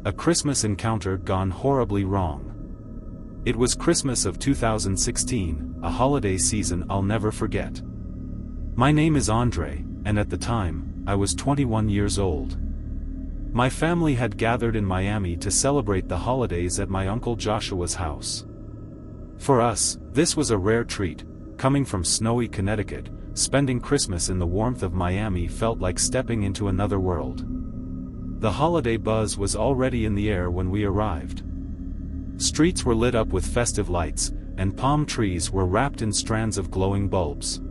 A Christmas encounter gone horribly wrong. It was Christmas of 2016, a holiday season I'll never forget. My name is Andre, and at the time, I was 21 years old. My family had gathered in Miami to celebrate the holidays at my uncle Joshua's house. For us, this was a rare treat. Coming from snowy Connecticut, spending Christmas in the warmth of Miami felt like stepping into another world. The holiday buzz was already in the air when we arrived. Streets were lit up with festive lights, and palm trees were wrapped in strands of glowing bulbs.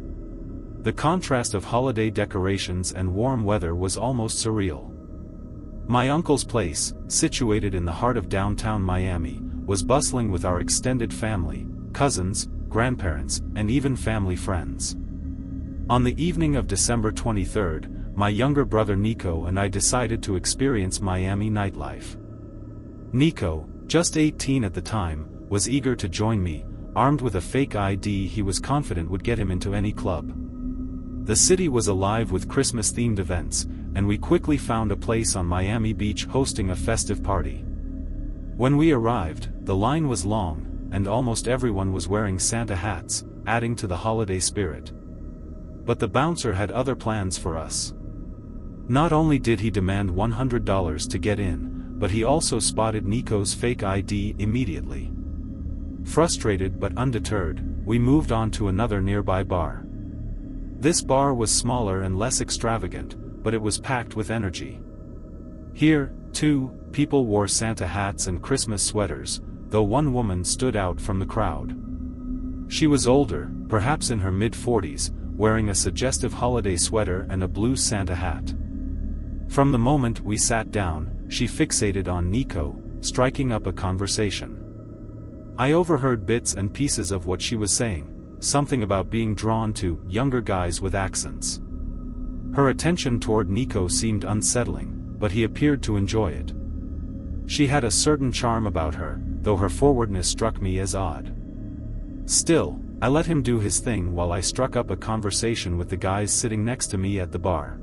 The contrast of holiday decorations and warm weather was almost surreal. My uncle's place, situated in the heart of downtown Miami, was bustling with our extended family, cousins, grandparents, and even family friends. On the evening of December 23rd, my younger brother Nico and I decided to experience Miami nightlife. Nico, just 18 at the time, was eager to join me, armed with a fake ID he was confident would get him into any club. The city was alive with Christmas-themed events, and we quickly found a place on Miami Beach hosting a festive party. When we arrived, the line was long, and almost everyone was wearing Santa hats, adding to the holiday spirit. But the bouncer had other plans for us. Not only did he demand $100 to get in, but he also spotted Nico's fake ID immediately. Frustrated but undeterred, we moved on to another nearby bar. This bar was smaller and less extravagant, but it was packed with energy. Here, too, people wore Santa hats and Christmas sweaters, though one woman stood out from the crowd. She was older, perhaps in her mid-40s, wearing a suggestive holiday sweater and a blue Santa hat. From the moment we sat down, she fixated on Nico, striking up a conversation. I overheard bits and pieces of what she was saying, something about being drawn to younger guys with accents. Her attention toward Nico seemed unsettling, but he appeared to enjoy it. She had a certain charm about her, though her forwardness struck me as odd. Still, I let him do his thing while I struck up a conversation with the guys sitting next to me at the bar.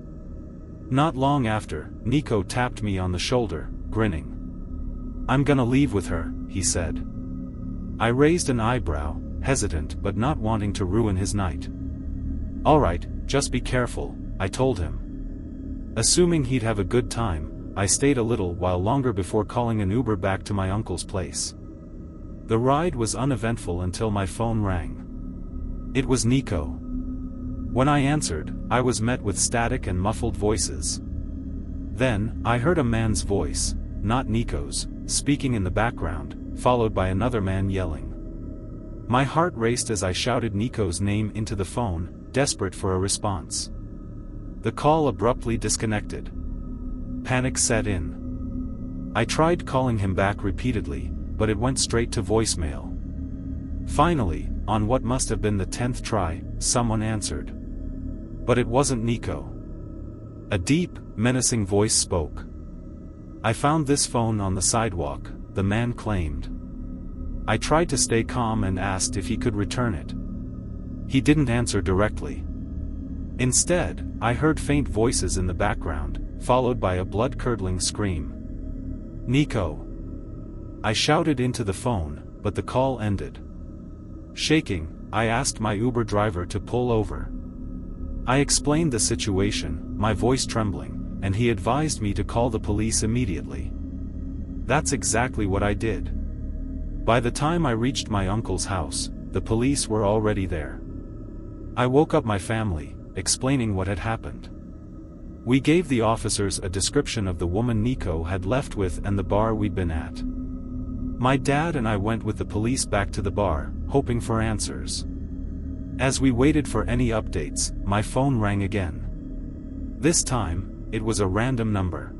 Not long after, Nico tapped me on the shoulder, grinning. "I'm gonna leave with her," he said. I raised an eyebrow, hesitant but not wanting to ruin his night. "Alright, just be careful," I told him. Assuming he'd have a good time, I stayed a little while longer before calling an Uber back to my uncle's place. The ride was uneventful until my phone rang. It was Nico. When I answered, I was met with static and muffled voices. Then, I heard a man's voice, not Nico's, speaking in the background, followed by another man yelling. My heart raced as I shouted Nico's name into the phone, desperate for a response. The call abruptly disconnected. Panic set in. I tried calling him back repeatedly, but it went straight to voicemail. Finally, on what must have been the 10th try, someone answered. But it wasn't Nico. A deep, menacing voice spoke. "I found this phone on the sidewalk," the man claimed. I tried to stay calm and asked if he could return it. He didn't answer directly. Instead, I heard faint voices in the background, followed by a blood-curdling scream. "Nico!" I shouted into the phone, but the call ended. Shaking, I asked my Uber driver to pull over. I explained the situation, my voice trembling, and he advised me to call the police immediately. That's exactly what I did. By the time I reached my uncle's house, the police were already there. I woke up my family, explaining what had happened. We gave the officers a description of the woman Nico had left with and the bar we'd been at. My dad and I went with the police back to the bar, hoping for answers. As we waited for any updates, my phone rang again. This time, it was a random number.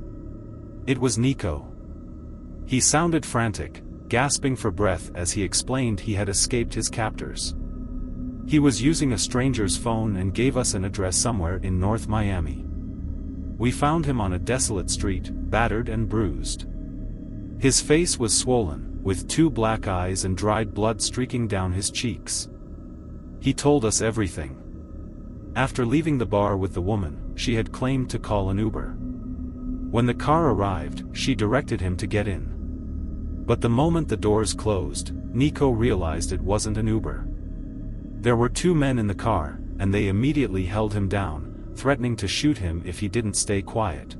It was Nico. He sounded frantic, gasping for breath as he explained he had escaped his captors. He was using a stranger's phone and gave us an address somewhere in North Miami. We found him on a desolate street, battered and bruised. His face was swollen, with 2 black eyes and dried blood streaking down his cheeks. He told us everything. After leaving the bar with the woman, she had claimed to call an Uber. When the car arrived, she directed him to get in. But the moment the doors closed, Nico realized it wasn't an Uber. There were two men in the car, and they immediately held him down, threatening to shoot him if he didn't stay quiet.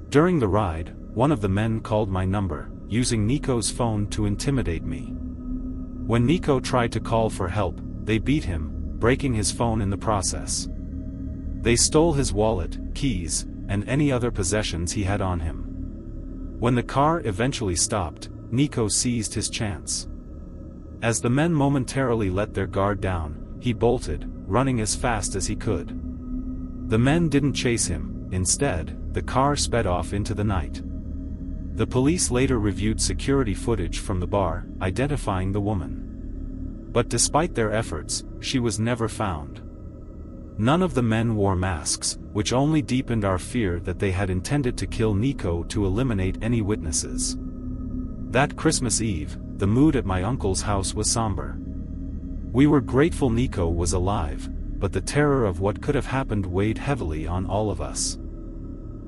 During the ride, one of the men called my number, using Nico's phone to intimidate me. When Nico tried to call for help, they beat him, breaking his phone in the process. They stole his wallet, keys, and any other possessions he had on him. When the car eventually stopped, Nico seized his chance. As the men momentarily let their guard down, he bolted, running as fast as he could. The men didn't chase him. Instead, the car sped off into the night. The police later reviewed security footage from the bar, identifying the woman. But despite their efforts, she was never found. None of the men wore masks, which only deepened our fear that they had intended to kill Nico to eliminate any witnesses. That Christmas Eve, the mood at my uncle's house was somber. We were grateful Nico was alive, but the terror of what could have happened weighed heavily on all of us.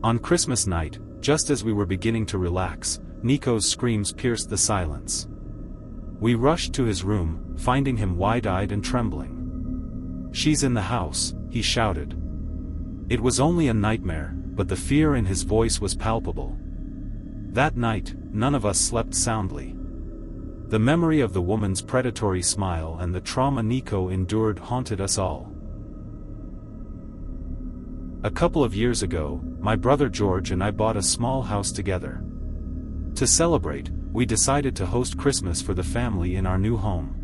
On Christmas night, just as we were beginning to relax, Nico's screams pierced the silence. We rushed to his room, finding him wide-eyed and trembling. "She's in the house," he shouted. It was only a nightmare, but the fear in his voice was palpable. That night, none of us slept soundly. The memory of the woman's predatory smile and the trauma Nico endured haunted us all. A couple of years ago, my brother George and I bought a small house together. To celebrate, we decided to host Christmas for the family in our new home.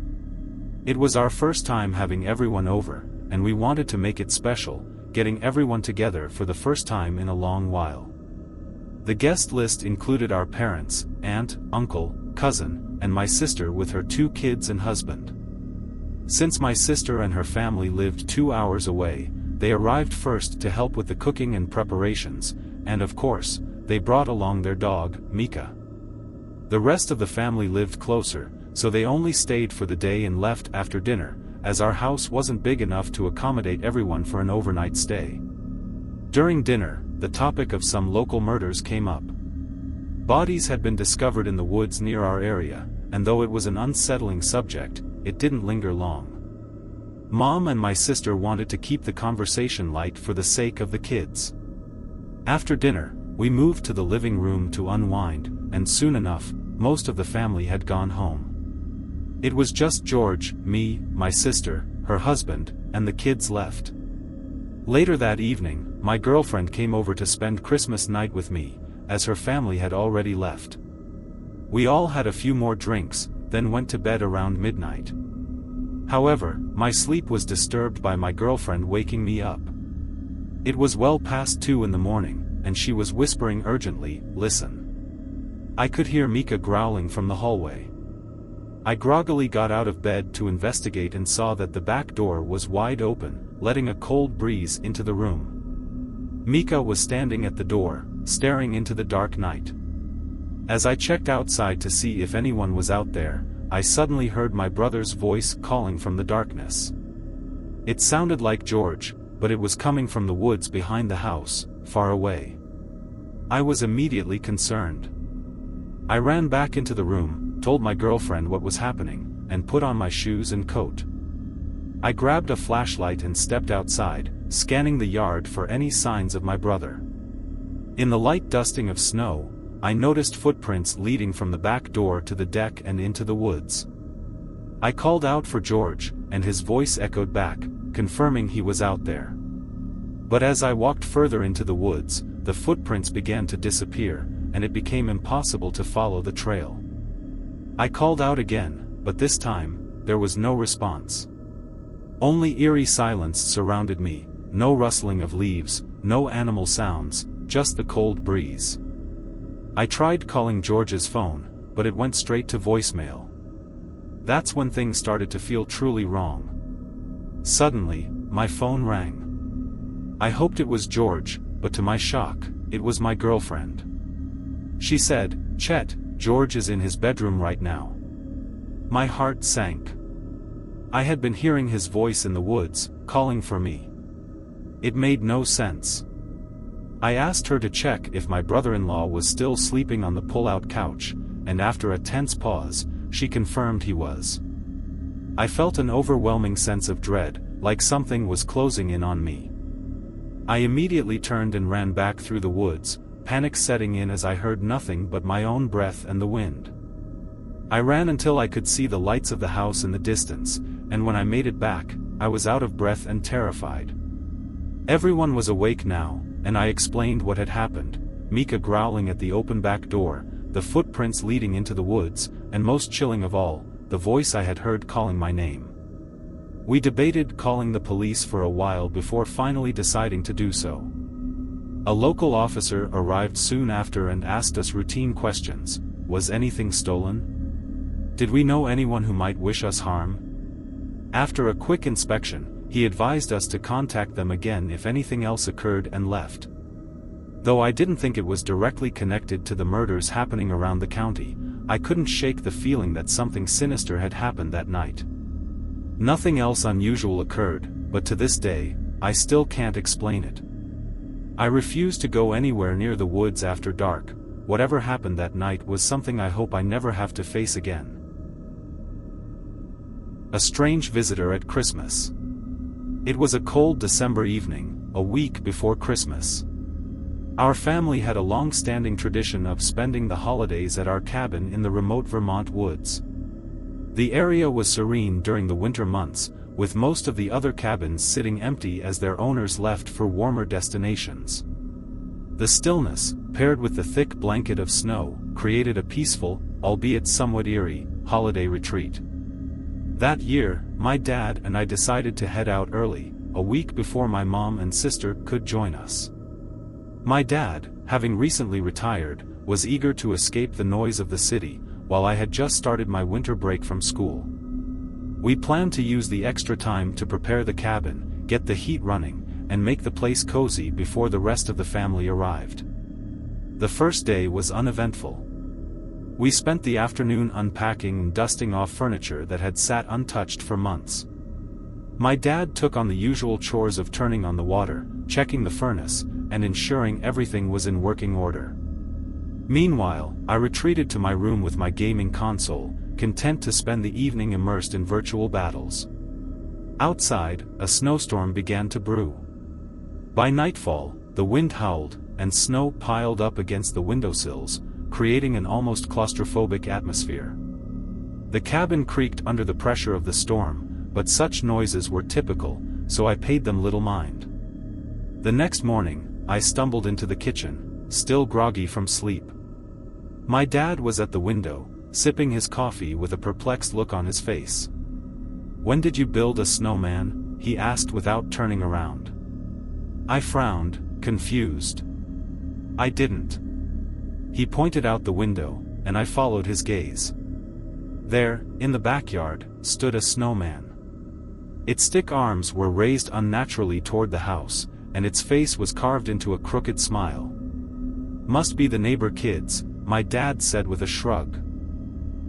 It was our first time having everyone over, and we wanted to make it special, getting everyone together for the first time in a long while. The guest list included our parents, aunt, uncle, cousin, and my sister with her 2 kids and husband. Since my sister and her family lived 2 hours away, they arrived first to help with the cooking and preparations, and of course, they brought along their dog, Mika. The rest of the family lived closer, so they only stayed for the day and left after dinner, as our house wasn't big enough to accommodate everyone for an overnight stay. During dinner, the topic of some local murders came up. Bodies had been discovered in the woods near our area, and though it was an unsettling subject, it didn't linger long. Mom and my sister wanted to keep the conversation light for the sake of the kids. After dinner, we moved to the living room to unwind, and soon enough, most of the family had gone home. It was just George, me, my sister, her husband, and the kids left. Later that evening, my girlfriend came over to spend Christmas night with me, as her family had already left. We all had a few more drinks, then went to bed around midnight. However, my sleep was disturbed by my girlfriend waking me up. It was well past 2 in the morning, and she was whispering urgently, "Listen." I could hear Mika growling from the hallway. I groggily got out of bed to investigate and saw that the back door was wide open, letting a cold breeze into the room. Mika was standing at the door, staring into the dark night. As I checked outside to see if anyone was out there, I suddenly heard my brother's voice calling from the darkness. It sounded like George, but it was coming from the woods behind the house, far away. I was immediately concerned. I ran back into the room, told my girlfriend what was happening, and put on my shoes and coat. I grabbed a flashlight and stepped outside, scanning the yard for any signs of my brother. In the light dusting of snow, I noticed footprints leading from the back door to the deck and into the woods. I called out for George, and his voice echoed back, confirming he was out there. But as I walked further into the woods, the footprints began to disappear, and it became impossible to follow the trail. I called out again, but this time, there was no response. Only eerie silence surrounded me, no rustling of leaves, no animal sounds, just the cold breeze. I tried calling George's phone, but it went straight to voicemail. That's when things started to feel truly wrong. Suddenly, my phone rang. I hoped it was George, but to my shock, it was my girlfriend. She said, "Chet, George is in his bedroom right now." My heart sank. I had been hearing his voice in the woods, calling for me. It made no sense. I asked her to check if my brother-in-law was still sleeping on the pull-out couch, and after a tense pause, she confirmed he was. I felt an overwhelming sense of dread, like something was closing in on me. I immediately turned and ran back through the woods, panic setting in as I heard nothing but my own breath and the wind. I ran until I could see the lights of the house in the distance, and when I made it back, I was out of breath and terrified. Everyone was awake now, and I explained what had happened, Mika growling at the open back door, the footprints leading into the woods, and most chilling of all, the voice I had heard calling my name. We debated calling the police for a while before finally deciding to do so. A local officer arrived soon after and asked us routine questions. Was anything stolen? Did we know anyone who might wish us harm? After a quick inspection, he advised us to contact them again if anything else occurred and left. Though I didn't think it was directly connected to the murders happening around the county, I couldn't shake the feeling that something sinister had happened that night. Nothing else unusual occurred, but to this day, I still can't explain it. I refuse to go anywhere near the woods after dark. Whatever happened that night was something I hope I never have to face again. A strange visitor at Christmas. It was a cold December evening, a week before Christmas. Our family had a long-standing tradition of spending the holidays at our cabin in the remote Vermont woods. The area was serene during the winter months, with most of the other cabins sitting empty as their owners left for warmer destinations. The stillness, paired with the thick blanket of snow, created a peaceful, albeit somewhat eerie, holiday retreat. That year, my dad and I decided to head out early, a week before my mom and sister could join us. My dad, having recently retired, was eager to escape the noise of the city, while I had just started my winter break from school. We planned to use the extra time to prepare the cabin, get the heat running, and make the place cozy before the rest of the family arrived. The first day was uneventful. We spent the afternoon unpacking and dusting off furniture that had sat untouched for months. My dad took on the usual chores of turning on the water, checking the furnace, and ensuring everything was in working order. Meanwhile, I retreated to my room with my gaming console, content to spend the evening immersed in virtual battles. Outside, a snowstorm began to brew. By nightfall, the wind howled, and snow piled up against the windowsills, creating an almost claustrophobic atmosphere. The cabin creaked under the pressure of the storm, but such noises were typical, so I paid them little mind. The next morning, I stumbled into the kitchen, still groggy from sleep. My dad was at the window, sipping his coffee with a perplexed look on his face. "When did you build a snowman?" he asked without turning around. I frowned, confused. "I didn't." He pointed out the window, and I followed his gaze. There, in the backyard, stood a snowman. Its stick arms were raised unnaturally toward the house, and its face was carved into a crooked smile. "Must be the neighbor kids," my dad said with a shrug.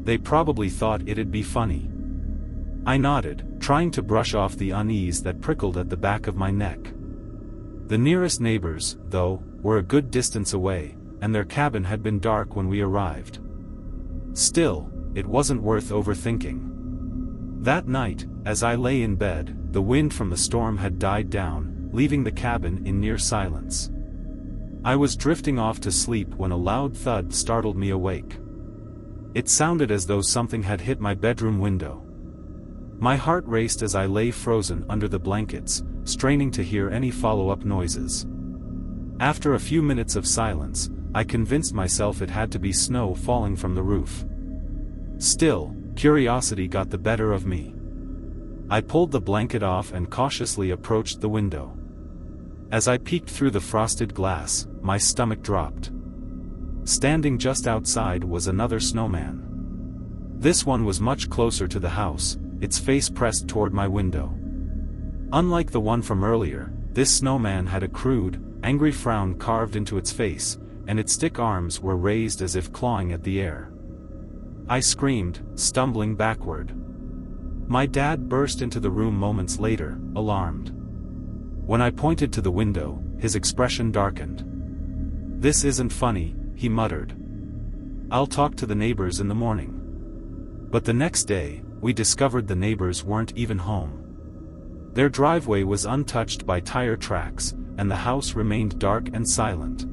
"They probably thought it'd be funny." I nodded, trying to brush off the unease that prickled at the back of my neck. The nearest neighbors, though, were a good distance away, and their cabin had been dark when we arrived. Still, it wasn't worth overthinking. That night, as I lay in bed, the wind from the storm had died down, leaving the cabin in near silence. I was drifting off to sleep when a loud thud startled me awake. It sounded as though something had hit my bedroom window. My heart raced as I lay frozen under the blankets, straining to hear any follow-up noises. After a few minutes of silence, I convinced myself it had to be snow falling from the roof. Still, curiosity got the better of me. I pulled the blanket off and cautiously approached the window. As I peeked through the frosted glass, my stomach dropped. Standing just outside was another snowman. This one was much closer to the house, its face pressed toward my window. Unlike the one from earlier, this snowman had a crude, angry frown carved into its face, and its stick arms were raised as if clawing at the air. I screamed, stumbling backward. My dad burst into the room moments later, alarmed. When I pointed to the window, his expression darkened. "This isn't funny," he muttered. "I'll talk to the neighbors in the morning." But the next day, we discovered the neighbors weren't even home. Their driveway was untouched by tire tracks, and the house remained dark and silent.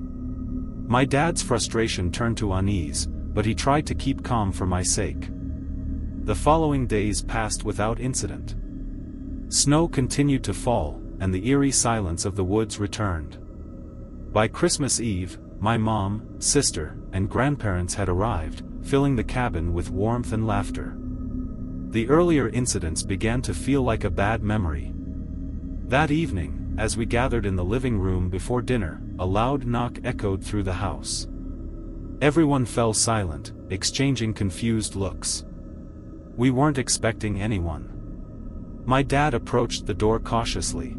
My dad's frustration turned to unease, but he tried to keep calm for my sake. The following days passed without incident. Snow continued to fall, and the eerie silence of the woods returned. By Christmas Eve, my mom, sister, and grandparents had arrived, filling the cabin with warmth and laughter. The earlier incidents began to feel like a bad memory. That evening, as we gathered in the living room before dinner, a loud knock echoed through the house. Everyone fell silent, exchanging confused looks. We weren't expecting anyone. My dad approached the door cautiously.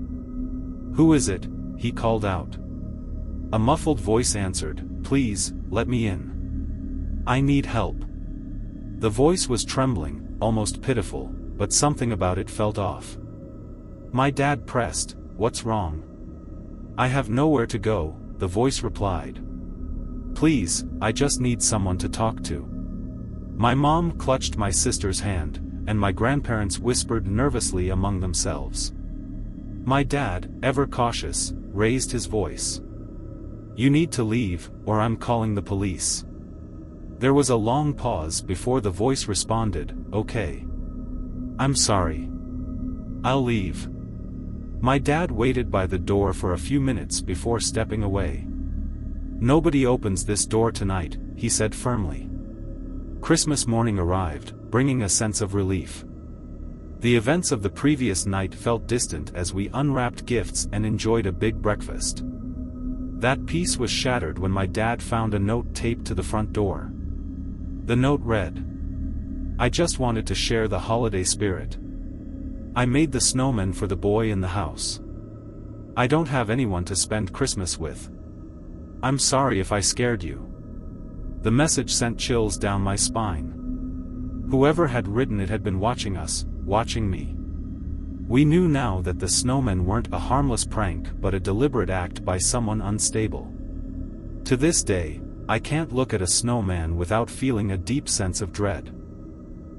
"Who is it?" he called out. A muffled voice answered, "Please, let me in. I need help." The voice was trembling, almost pitiful, but something about it felt off. My dad pressed, "What's wrong?" "I have nowhere to go," the voice replied. "Please, I just need someone to talk to." My mom clutched my sister's hand, and my grandparents whispered nervously among themselves. My dad, ever cautious, raised his voice. "You need to leave, or I'm calling the police." There was a long pause before the voice responded, "Okay. I'm sorry. I'll leave." My dad waited by the door for a few minutes before stepping away. "Nobody opens this door tonight," he said firmly. Christmas morning arrived, bringing a sense of relief. The events of the previous night felt distant as we unwrapped gifts and enjoyed a big breakfast. That peace was shattered when my dad found a note taped to the front door. The note read, "I just wanted to share the holiday spirit. I made the snowman for the boy in the house. I don't have anyone to spend Christmas with. I'm sorry if I scared you." The message sent chills down my spine. Whoever had written it had been watching us, watching me. We knew now that the snowmen weren't a harmless prank but a deliberate act by someone unstable. To this day, I can't look at a snowman without feeling a deep sense of dread.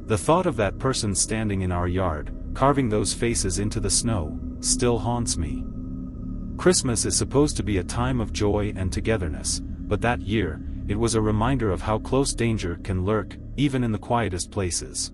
The thought of that person standing in our yard, carving those faces into the snow, still haunts me. Christmas is supposed to be a time of joy and togetherness, but that year, it was a reminder of how close danger can lurk, even in the quietest places.